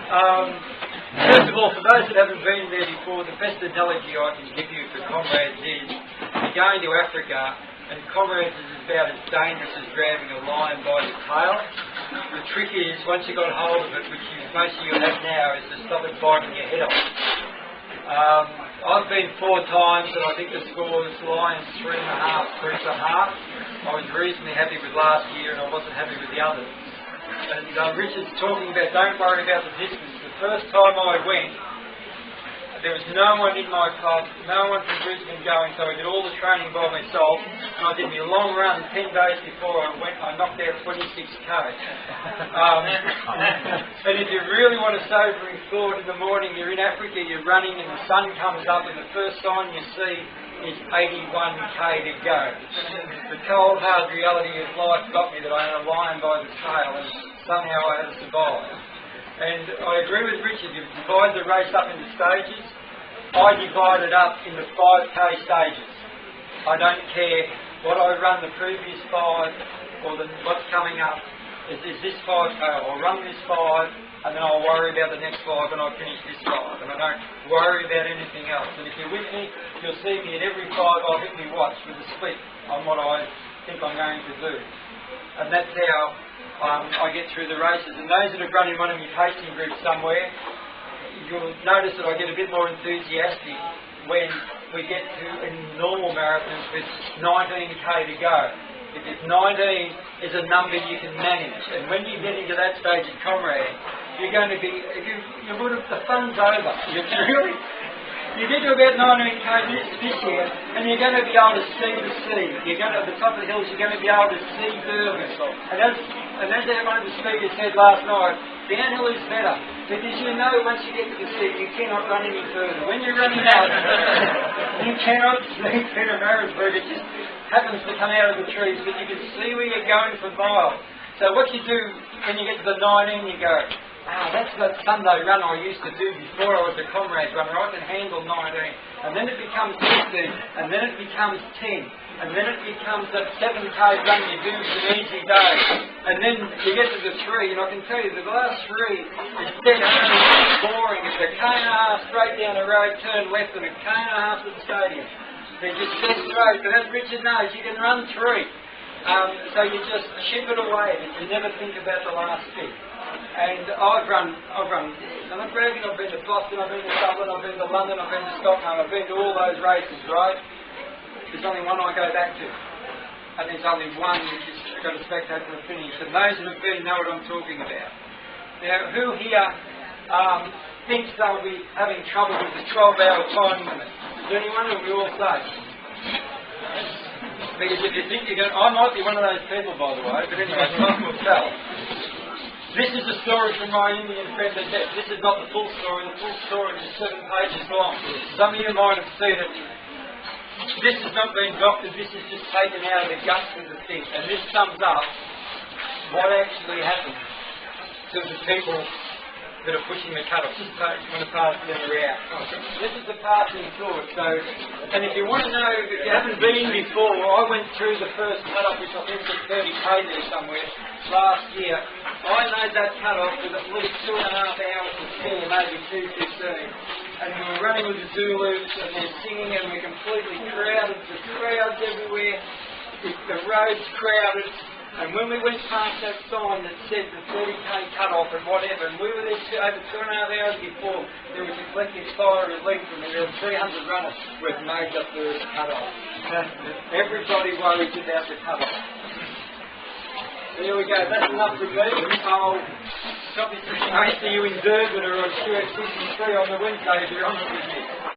First of all, for those that haven't been there before, the best analogy I can give you for comrades is you're going to Africa, and comrades is about as dangerous as grabbing a lion by the tail. The trick is, once you've got hold of it, which most of you have now, is to stop it biting your head off. I've been 4 times, and I think the score was Lions 3.5, 3 for half. I was reasonably happy with last year, and I wasn't happy with the others. And Richard's talking about don't worry about the distance. The first time I went, there was no one in my club, no one from Brisbane going, so I did all the training by myself, and I did my long run 10 days before I went. I knocked out 26k. And if you really want a sobering thought in the morning, you're in Africa, you're running, and the sun comes up, and the first sign you see is 81k to go. The cold, hard reality of life got me that I had a lion by the tail, and somehow I had to survive. And I agree with Richard, you divide the race up into stages. I divide it up into 5k stages. I don't care what I run the previous 5 or what's coming up. Is this 5k? I'll run this 5 and then I'll worry about the next 5 and I'll finish this 5. And I don't worry about anything else. And if you're with me, you'll see me at every 5 I'll hit me watch with a split on what I think I'm going to do. And that's how I get through the races. And those that have run in one of your pacing groups somewhere, you'll notice that I get a bit more enthusiastic when we get to normal marathons with 19k to go. If it's 19 is a number you can manage, and when you get into that stage of comrade, you're going to be, the fun's over. You get to about 19k this year, and you're going to be able to see the sea. You're going to, at the top of the hills, you're going to be able to see Melbourne. And as one of the speakers said last night, downhill is better, because you know once you get to the sea, you cannot run any further. When you're running out, you cannot see Peter Marisburg. It just happens to come out of the trees, but you can see where you're going for miles. So what you do when you get to the 19, you go, that's that Sunday run I used to do before I was a comrades runner. I can handle 19. And then it becomes 15. And then it becomes 10. And then it becomes that 7k run you do with an easy day. And then you get to the 3. And I can tell you, the last 3 is dead boring. It's a k.5 straight down the road, turn left, and a k.5 to the stadium. They're just dead straight. But as Richard knows, you can run 3. So you just chip it away. And you never think about the last bit. And I've run, and I'm bragging, I've been to Boston, I've been to Dublin, I've been to London, I've been to Stockholm, I've been to all those races, right? There's only one I go back to. And there's only one which has got a spectacular finish. And those that have been know what I'm talking about. Now, who here thinks they'll be having trouble with the 12-hour time limit? Is there anyone, or we all say? Because if you think you're going, I might be one of those people, by the way, but anyway, time will tell. This is a story from my Indian friend at death. This is not the full story. The full story is 7 pages long. Some of you might have seen it. This has not been doctored. This is just taken out of the guts of the thing. And this sums up what actually happened to the people that are pushing the cut-off. Just I'm going to pass them around. This is the passing thought. So, and if you want to know, if you haven't been before, I went through the first cut-off, which I think was 30k there somewhere, last year. I made that cut-off with at least 2.5 hours to spare, maybe 2:15. And we were running with the Zulus, and they're singing, and we're completely crowded. The crowds everywhere. The road's crowded. And when we went past that sign that said the 30k cut-off and whatever, and we were there over 2.5 hours before, there was a collective fire relief, and there were 300 runners who had made the first cut-off. Everybody worries about the cut-off. There we go, that's enough for me. I'll probably see most of you in Durban or on QX63 on the Wednesday if you're honest with me.